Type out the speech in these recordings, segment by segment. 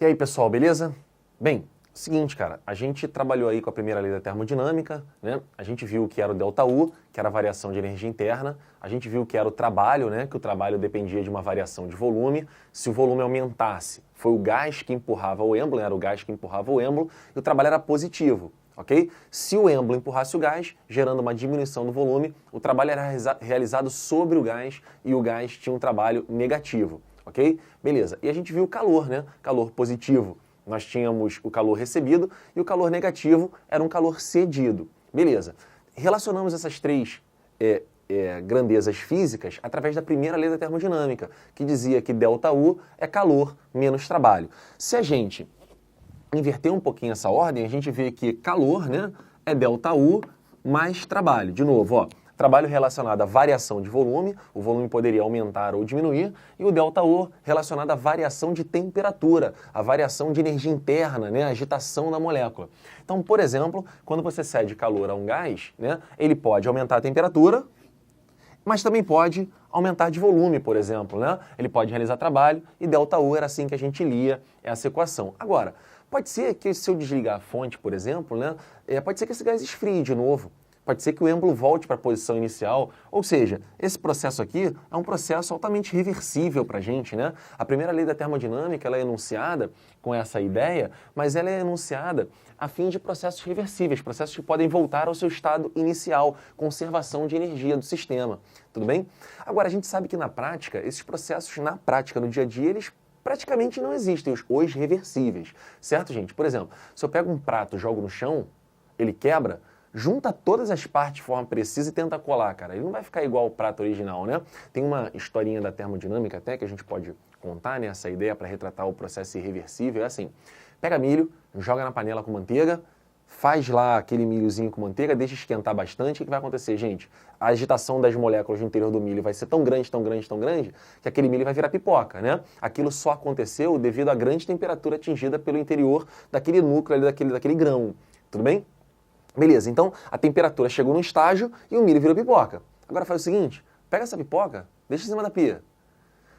E aí, pessoal, beleza? Bem, seguinte, cara, a gente trabalhou aí com a primeira lei da termodinâmica, né? A gente viu que era o ΔU, que era a variação de energia interna. A gente viu que era o trabalho, né? Que o trabalho dependia de uma variação de volume. Se o volume aumentasse, foi o gás que empurrava o êmbolo, era o gás que empurrava o êmbolo, e o trabalho era positivo, ok? Se o êmbolo empurrasse o gás, gerando uma diminuição do volume, o trabalho era realizado sobre o gás e o gás tinha um trabalho negativo. Ok? Beleza. E a gente viu o calor, né? Calor positivo. Nós tínhamos o calor recebido e o calor negativo era um calor cedido. Beleza. Relacionamos essas três grandezas físicas através da primeira lei da termodinâmica, que dizia que ΔU é calor menos trabalho. Se a gente inverter um pouquinho essa ordem, a gente vê que calor, né, é ΔU mais trabalho. De novo, ó. Trabalho relacionado à variação de volume, o volume poderia aumentar ou diminuir, e o ΔU relacionado à variação de temperatura, a variação de energia interna, né, a agitação da molécula. Então, por exemplo, quando você cede calor a um gás, né, ele pode aumentar a temperatura, mas também pode aumentar de volume, por exemplo, né? Ele pode realizar trabalho e ΔU era assim que a gente lia essa equação. Agora, pode ser que se eu desligar a fonte, por exemplo, né, pode ser que esse gás esfrie de novo. Pode ser que o êmbolo volte para a posição inicial, ou seja, esse processo aqui é um processo altamente reversível para a gente, né? A primeira lei da termodinâmica ela é enunciada com essa ideia, mas ela é enunciada a fim de processos reversíveis, processos que podem voltar ao seu estado inicial, conservação de energia do sistema, tudo bem? Agora, a gente sabe que na prática, esses processos na prática, no dia a dia, eles praticamente não existem, os reversíveis, certo, gente? Por exemplo, se eu pego um prato e jogo no chão, ele quebra, junta todas as partes de forma precisa e tenta colar, cara. Ele não vai ficar igual ao prato original, né? Tem uma historinha da termodinâmica até que a gente pode contar, né? Essa ideia para retratar o processo irreversível. É assim, pega milho, joga na panela com manteiga, faz lá aquele milhozinho com manteiga, deixa esquentar bastante. O que vai acontecer, gente? A agitação das moléculas no interior do milho vai ser tão grande, tão grande, tão grande, que aquele milho vai virar pipoca, né? Aquilo só aconteceu devido à grande temperatura atingida pelo interior daquele núcleo, daquele grão. Tudo bem? Beleza, então a temperatura chegou num estágio e o milho virou pipoca. Agora faz o seguinte, pega essa pipoca, deixa em cima da pia.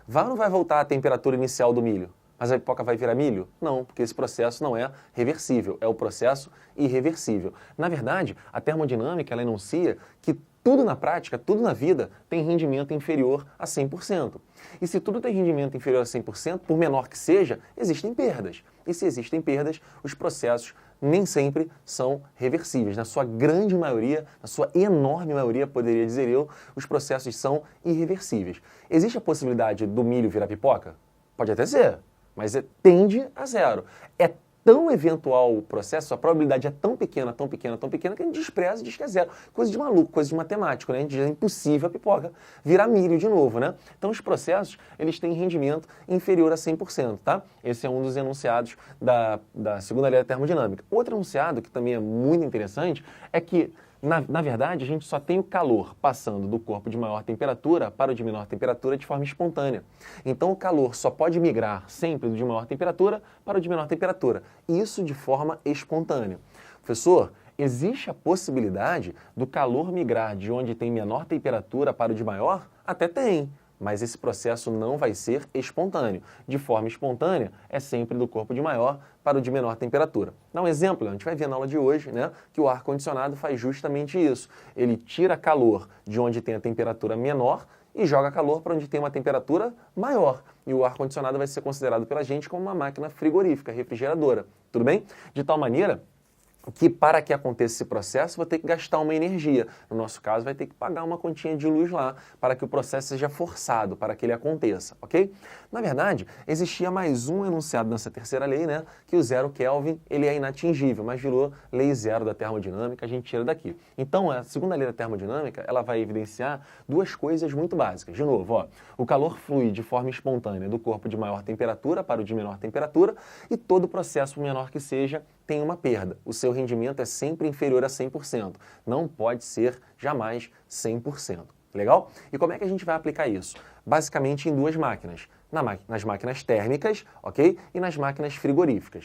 Vai ou não vai voltar a temperatura inicial do milho? Mas a pipoca vai virar milho? Não, porque esse processo não é reversível, é o processo irreversível. Na verdade, a termodinâmica ela enuncia que tudo na prática, tudo na vida, tem rendimento inferior a 100%. E se tudo tem rendimento inferior a 100%, por menor que seja, existem perdas. E se existem perdas, os processos nem sempre são reversíveis. Na sua grande maioria, na sua enorme maioria, poderia dizer eu, os processos são irreversíveis. Existe a possibilidade do milho virar pipoca? Pode até ser, mas tende a zero. É tão eventual o processo, a probabilidade é tão pequena, tão pequena, tão pequena, que a gente despreza e diz que é zero. Coisa de maluco, coisa de matemático, né? A gente diz que é impossível a pipoca virar milho de novo, né? Então os processos, eles têm rendimento inferior a 100%, tá? Esse é um dos enunciados da segunda lei da termodinâmica. Outro enunciado, que também é muito interessante, é que na verdade, a gente só tem o calor passando do corpo de maior temperatura para o de menor temperatura de forma espontânea. Então, o calor só pode migrar sempre do de maior temperatura para o de menor temperatura. Isso de forma espontânea. Professor, existe a possibilidade do calor migrar de onde tem menor temperatura para o de maior? Até tem. Mas esse processo não vai ser espontâneo. De forma espontânea, é sempre do corpo de maior para o de menor temperatura. Dá um exemplo, a gente vai ver na aula de hoje, né, que o ar-condicionado faz justamente isso. Ele tira calor de onde tem a temperatura menor e joga calor para onde tem uma temperatura maior. E o ar-condicionado vai ser considerado pela gente como uma máquina frigorífica, refrigeradora. Tudo bem? De tal maneira que para que aconteça esse processo, vou ter que gastar uma energia. No nosso caso, vai ter que pagar uma continha de luz lá para que o processo seja forçado, para que ele aconteça, ok? Na verdade, existia mais um enunciado nessa terceira lei, né? Que o zero Kelvin, ele é inatingível, mas virou lei zero da termodinâmica, a gente tira daqui. Então, a segunda lei da termodinâmica, ela vai evidenciar duas coisas muito básicas. De novo, ó, o calor flui de forma espontânea do corpo de maior temperatura para o de menor temperatura e todo processo, por menor que seja, tem uma perda. O seu rendimento é sempre inferior a 100%. Não pode ser jamais 100%. Legal? E como é que a gente vai aplicar isso? Basicamente em duas máquinas. Nas máquinas térmicas, ok? E nas máquinas frigoríficas.